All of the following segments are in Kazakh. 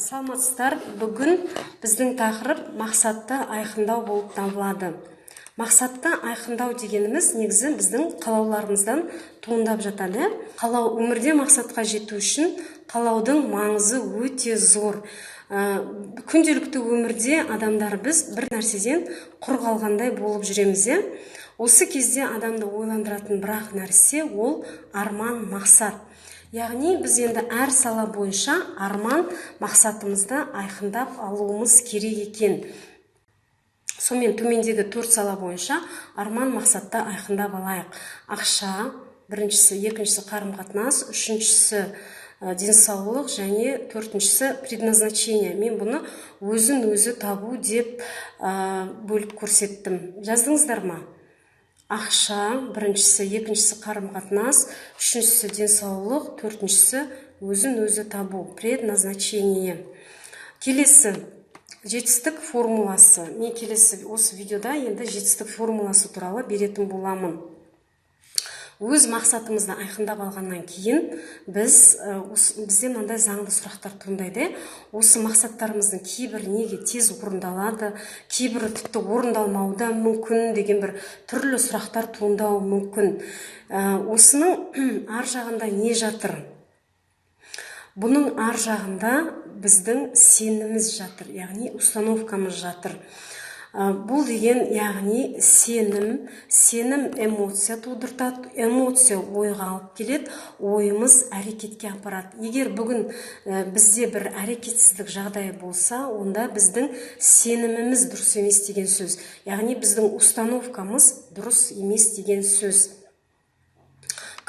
Саламатсыздар, бүгін біздің тақырып мақсатты айқындау болып табылады. Мақсатты айқындау дегеніміз негізі біздің қалауларымыздан туындап жатады. Қалау өмірде мақсатқа жету үшін қалаудың маңызы өте зор. Күнделікті өмірде адамдар біз бір нәрседен құр қалғандай болып жүреміз. Осы кезде адамды ойландыратын бірақ нәрсе ол арман, мақсат. Яғни біз енді әр сала бойынша арман мақсатымызды айқындап алуымыз керек екен. Сонымен төмендегі 4 сала бойынша арман мақсатты айқындап алайық. Ақша, біріншісі, екіншісі қарым-қатынас, үшіншісі денсаулық және төртіншісі предназначение. Мен бұны өзін өзі табу деп бөліп көрсеттім. Жаздыңыздар ма? Ақша, біріншісі, екіншісі қарым-қатынас, үшіншісі денсаулық, төртіншісі өзін өзі табу, предназначение. Келесі жетістік формуласы. Мен келесі осы видеода енді жетістік формуласы туралы беретін боламын. Өз мақсатымызды айқындап алғаннан кейін бізде мынандай заңды сұрақтар туындайды. Осы мақсаттарымыздың кейбір неге тез орындалады, кейбірі тіпті орындалмауы да мүмкін деген бір түрлі сұрақтар туындауы мүмкін. Осының ар жағында не жатыр? Бұның ар жағында біздің сеніміміз жатыр, яғни установкамыз жатыр. Бұл деген, яғни сенім эмоция тудыртады, эмоция ойға алып келеді, ойымыз әрекетке апарады. Егер бүгін бізде бір әрекетсіздік жағдайы болса, онда біздің сеніміміз дұрыс емес деген сөз. Яғни біздің установкамыз дұрыс емес деген сөз.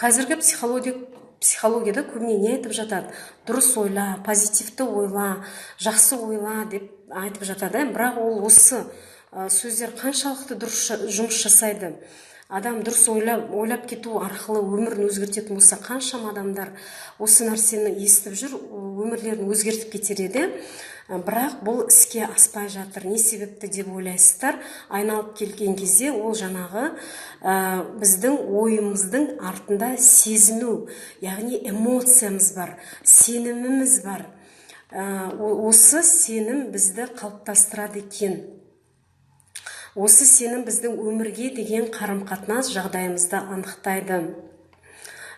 Қазіргі психологияда көбіне не айтып жатады? Дұрыс ойла, позитивті ойла, жақсы ойла деп айтып жатады. Бірақ ол осы сөздер қаншалықты дұрыс жұмыс жасайды? Адам дұрыс ойлап кету арқылы өмірін өзгертетін болса, қаншама адамдар осы нәрсені естіп жүр, өмірлерін өзгертіп кетер еді. Бірақ бұл іске аспай жатыр. Не себепті деп ойлайсыздар? Айналып келген кезде ол жаңағы біздің ойымыздың артында сезіну, яғни эмоциямыз бар, сеніміміз бар. Осы сенім бізді қалыптастырады екен. Осы сенім біздің өмірге деген қарым-қатынас жағдайымызды анықтайды.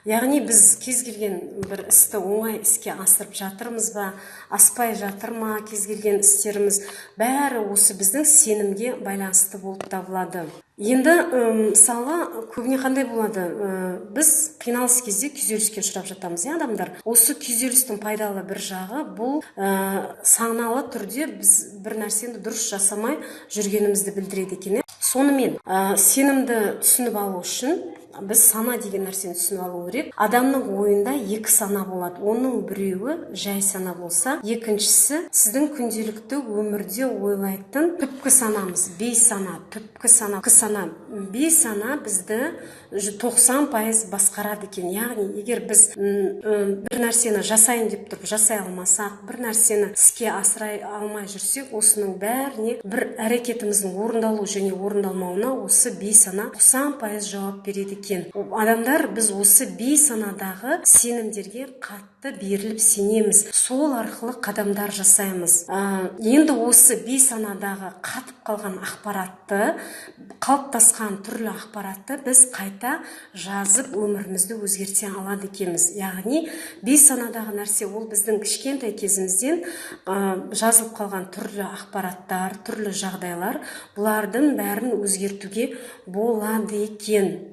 Яғни біз кез келген бір істі оңай іске асырып жатырмыз ба, аспай жатыр ма, кез келген істеріміз бәрі осы біздің сенімге байланысты болып табылады. Енді мысалы көбіне қандай болады? Біз қиналыс кезде күйзеліске ұшырап жатамыз, адамдар. Осы күйзелістің пайдалы бір жағы бұл саналы түрде біз бір нәрсені дұрыс жасамай жүргенімізді білдіреді екен. Сонымен сенімді түсініп алу үшін біз сана деген нәрсені түсініп алу керек. Адамның ойында екі сана болады. Оның біреуі жай сана болса, екіншісі сіздің күнделікті өмірде ойлайтын түпкі санамыз, бейсана, түпкі сана. Бейсана бізді 90% басқарады екен. Яғни, егер біз бір нәрсені жасайын деп тұрып жасай алмасақ, бір нәрсені іске асырай алмай жүрсек, осының бәріне бір әрекетіміздің орындалу және орындалмауына осы бейсана 90% жауап береді екен. Адамдар біз осы бейсанадағы сенімдерге қатты беріліп сенеміз. Сол арқылы қадамдар жасаймыз. Енді осы бейсанадағы қатып қалған ақпаратты, қалыптасқан түрлі ақпаратты біз қайта жазып өмірімізді өзгерте алады екенбіз. Яғни бейсанадағы нәрсе ол біздің кішкентай кезімізден жазылып қалған түрлі ақпараттар, түрлі жағдайлар, бұлардың бәрін өзгертуге болады екен.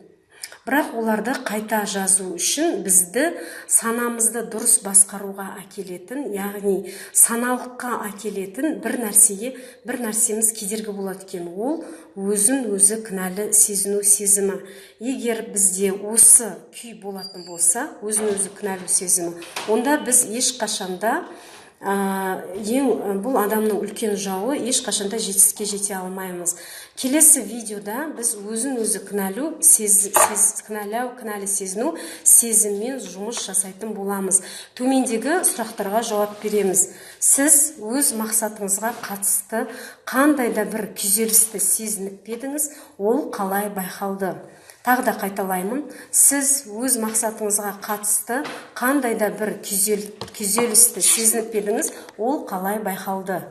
Бірақ оларды қайта жазу үшін бізді санамызды дұрыс басқаруға әкелетін, яғни саналыққа әкелетін бір нәрсеміз кедергі болады екен. Ол өзін өзі кінәлі сезіну сезімі. Егер бізде осы күй болатын болса, өзін өзі кінәлі сезімі, онда біз ешқашанда бұл адамның үлкен жауы, ешқашанда жетістікке жете алмаймыз. Келесі видеода біз өзін өзі кінәлі сезіну сезіммен жұмыс жасайтын боламыз. Төмендегі сұрақтарға жауап береміз. Сіз өз мақсатыңызға қатысты қандай да бір күйзелісті сезініп едіңіз, ол қалай байқалды? Тағы да қайталаймын, сіз өз мақсатыңызға қатысты қандай да бір күйзелісті сезініп едіңіз, ол қалай байқалды?